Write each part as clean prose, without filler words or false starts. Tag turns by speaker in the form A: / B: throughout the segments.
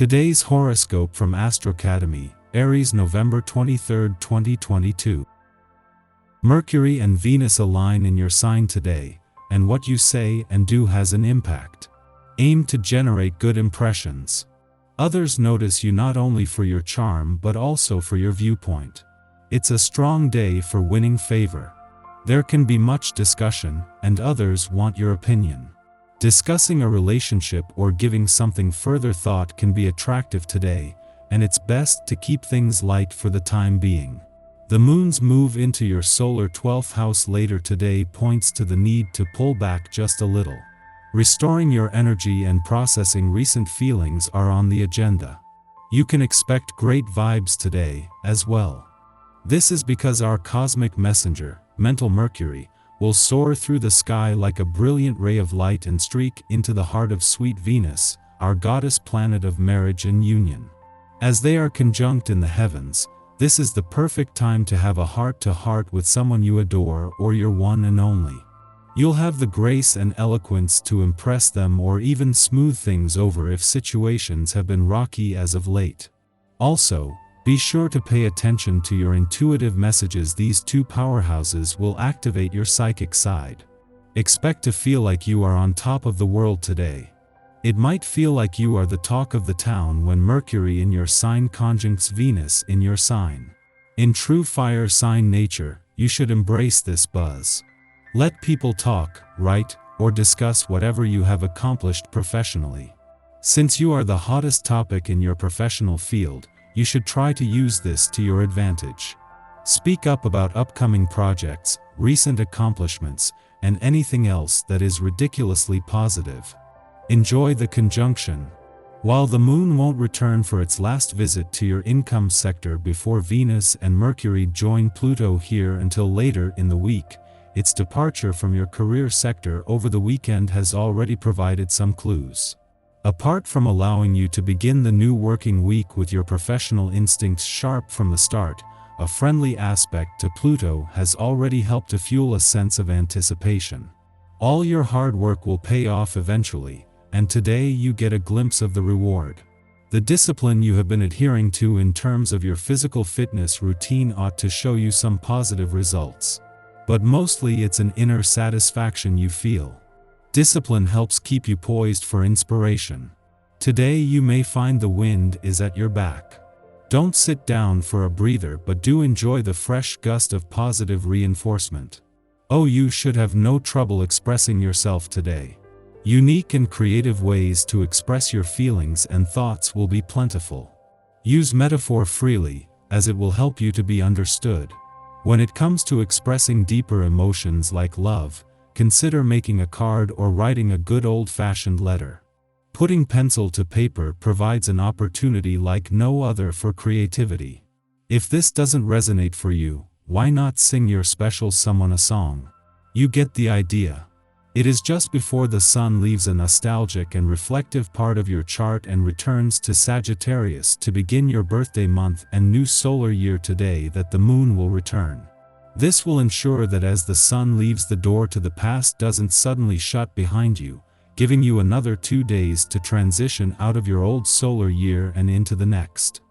A: Today's horoscope from Astrocademy, Aries, November 23, 2022. Mercury and Venus align in your sign today, and what you say and do has an impact. Aim to generate good impressions. Others notice you not only for your charm but also for your viewpoint. It's a strong day for winning favor. There can be much discussion, and others want your opinion. Discussing a relationship or giving something further thought can be attractive today, and it's best to keep things light for the time being. The moon's move into your solar 12th house later today points to the need to pull back just a little. Restoring your energy and processing recent feelings are on the agenda. You can expect great vibes today, as well. This is because our cosmic messenger, mental Mercury, will soar through the sky like a brilliant ray of light and streak into the heart of sweet Venus, our goddess planet of marriage and union. As they are conjunct in the heavens, this is the perfect time to have a heart-to-heart with someone you adore or your one and only. You'll have the grace and eloquence to impress them or even smooth things over if situations have been rocky as of late. Also, be sure to pay attention to your intuitive messages. These two powerhouses will activate your psychic side. Expect to feel like you are on top of the world today. It might feel like you are the talk of the town when Mercury in your sign conjuncts Venus in your sign. In true fire sign nature, you should embrace this buzz. Let people talk, write, or discuss whatever you have accomplished professionally. Since you are the hottest topic in your professional field, you should try to use this to your advantage. Speak up about upcoming projects, recent accomplishments, and anything else that is ridiculously positive. Enjoy the conjunction. While the moon won't return for its last visit to your income sector before Venus and Mercury join Pluto here until later in the week, its departure from your career sector over the weekend has already provided some clues. Apart from allowing you to begin the new working week with your professional instincts sharp from the start, a friendly aspect to Pluto has already helped to fuel a sense of anticipation. All your hard work will pay off eventually, and today you get a glimpse of the reward. The discipline you have been adhering to in terms of your physical fitness routine ought to show you some positive results. But mostly it's an inner satisfaction you feel. Discipline helps keep you poised for inspiration. Today you may find the wind is at your back. Don't sit down for a breather, but do enjoy the fresh gust of positive reinforcement. Oh, you should have no trouble expressing yourself today. Unique and creative ways to express your feelings and thoughts will be plentiful. Use metaphor freely, as it will help you to be understood. When it comes to expressing deeper emotions like love, consider making a card or writing a good old-fashioned letter. Putting pencil to paper provides an opportunity like no other for creativity. If this doesn't resonate for you, why not sing your special someone a song? You get the idea. It is just before the sun leaves a nostalgic and reflective part of your chart and returns to Sagittarius to begin your birthday month and new solar year today that the moon will return. This will ensure that as the sun leaves, the door to the past doesn't suddenly shut behind you, giving you another 2 days to transition out of your old solar year and into the next.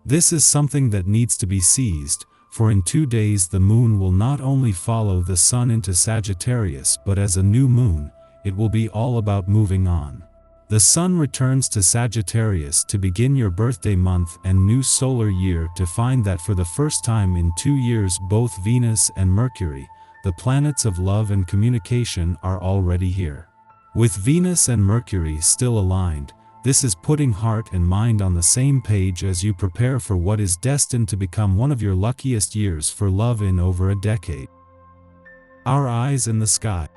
A: This is something that needs to be seized, for in 2 days the moon will not only follow the sun into Sagittarius, but as a new moon, it will be all about moving on. The sun returns to Sagittarius to begin your birthday month and new solar year to find that for the first time in 2 years both Venus and Mercury, the planets of love and communication, are already here. With Venus and Mercury still aligned, this is putting heart and mind on the same page as you prepare for what is destined to become one of your luckiest years for love in over a decade. Our eyes in the sky.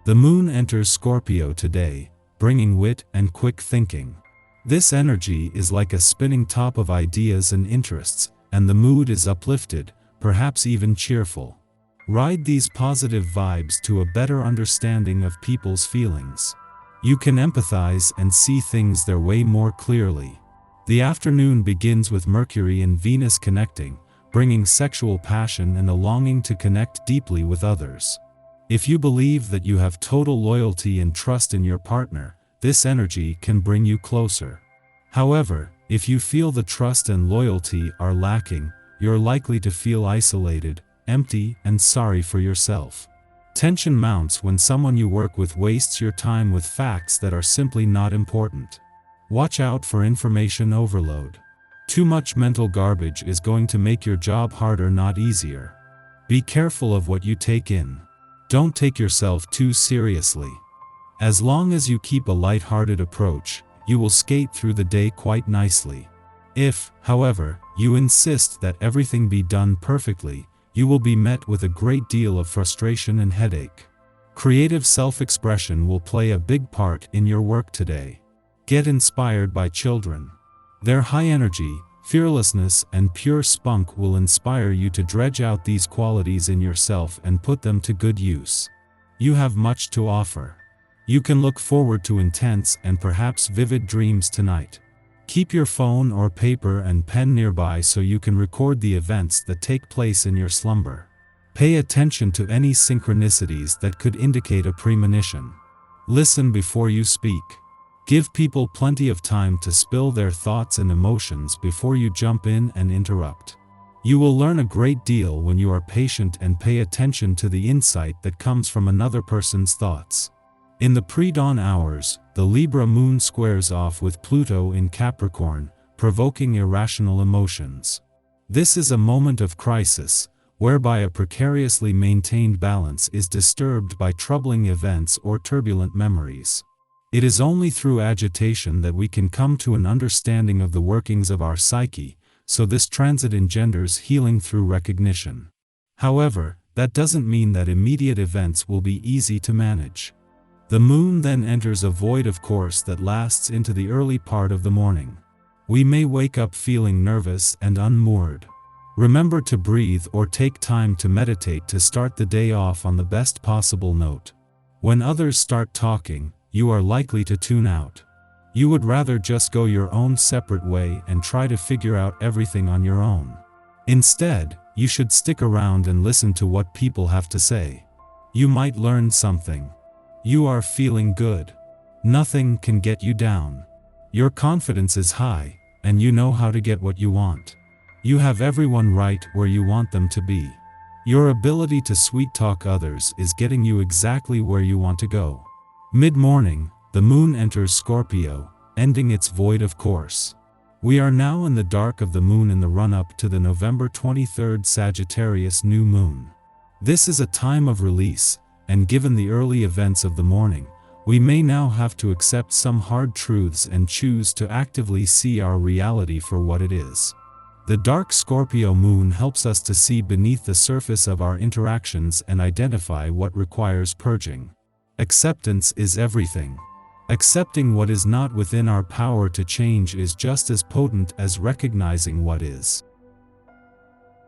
A: The moon enters Scorpio today, bringing wit and quick thinking. This energy is like a spinning top of ideas and interests, and the mood is uplifted, perhaps even cheerful. Ride these positive vibes to a better understanding of people's feelings. You can empathize and see things their way more clearly. The afternoon begins with Mercury and Venus connecting, bringing sexual passion and a longing to connect deeply with others. If you believe that you have total loyalty and trust in your partner, this energy can bring you closer. However, if you feel the trust and loyalty are lacking, you're likely to feel isolated, empty, and sorry for yourself. Tension mounts when someone you work with wastes your time with facts that are simply not important. Watch out for information overload. Too much mental garbage is going to make your job harder, not easier. Be careful of what you take in. Don't take yourself too seriously. As long as you keep a light-hearted approach, you will skate through the day quite nicely. If, however, you insist that everything be done perfectly, you will be met with a great deal of frustration and headache. Creative self-expression will play a big part in your work today. Get inspired by children. Their high energy, fearlessness, and pure spunk will inspire you to dredge out these qualities in yourself and put them to good use. You have much to offer. You can look forward to intense and perhaps vivid dreams tonight. Keep your phone or paper and pen nearby so you can record the events that take place in your slumber. Pay attention to any synchronicities that could indicate a premonition. Listen before you speak. Give people plenty of time to spill their thoughts and emotions before you jump in and interrupt. You will learn a great deal when you are patient and pay attention to the insight that comes from another person's thoughts. In the pre-dawn hours, the Libra moon squares off with Pluto in Capricorn, provoking irrational emotions. This is a moment of crisis, whereby a precariously maintained balance is disturbed by troubling events or turbulent memories. It is only through agitation that we can come to an understanding of the workings of our psyche, so this transit engenders healing through recognition. However, that doesn't mean that immediate events will be easy to manage. The moon then enters a void of course that lasts into the early part of the morning. We may wake up feeling nervous and unmoored. Remember to breathe or take time to meditate to start the day off on the best possible note. When others start talking, you are likely to tune out. You would rather just go your own separate way and try to figure out everything on your own. Instead, you should stick around and listen to what people have to say. You might learn something. You are feeling good. Nothing can get you down. Your confidence is high, and you know how to get what you want. You have everyone right where you want them to be. Your ability to sweet-talk others is getting you exactly where you want to go. Mid-morning, the moon enters Scorpio, ending its void of course. We are now in the dark of the moon in the run-up to the November 23rd Sagittarius new moon. This is a time of release, and given the early events of the morning, we may now have to accept some hard truths and choose to actively see our reality for what it is. The dark Scorpio moon helps us to see beneath the surface of our interactions and identify what requires purging. Acceptance is everything. Accepting what is not within our power to change is just as potent as recognizing what is.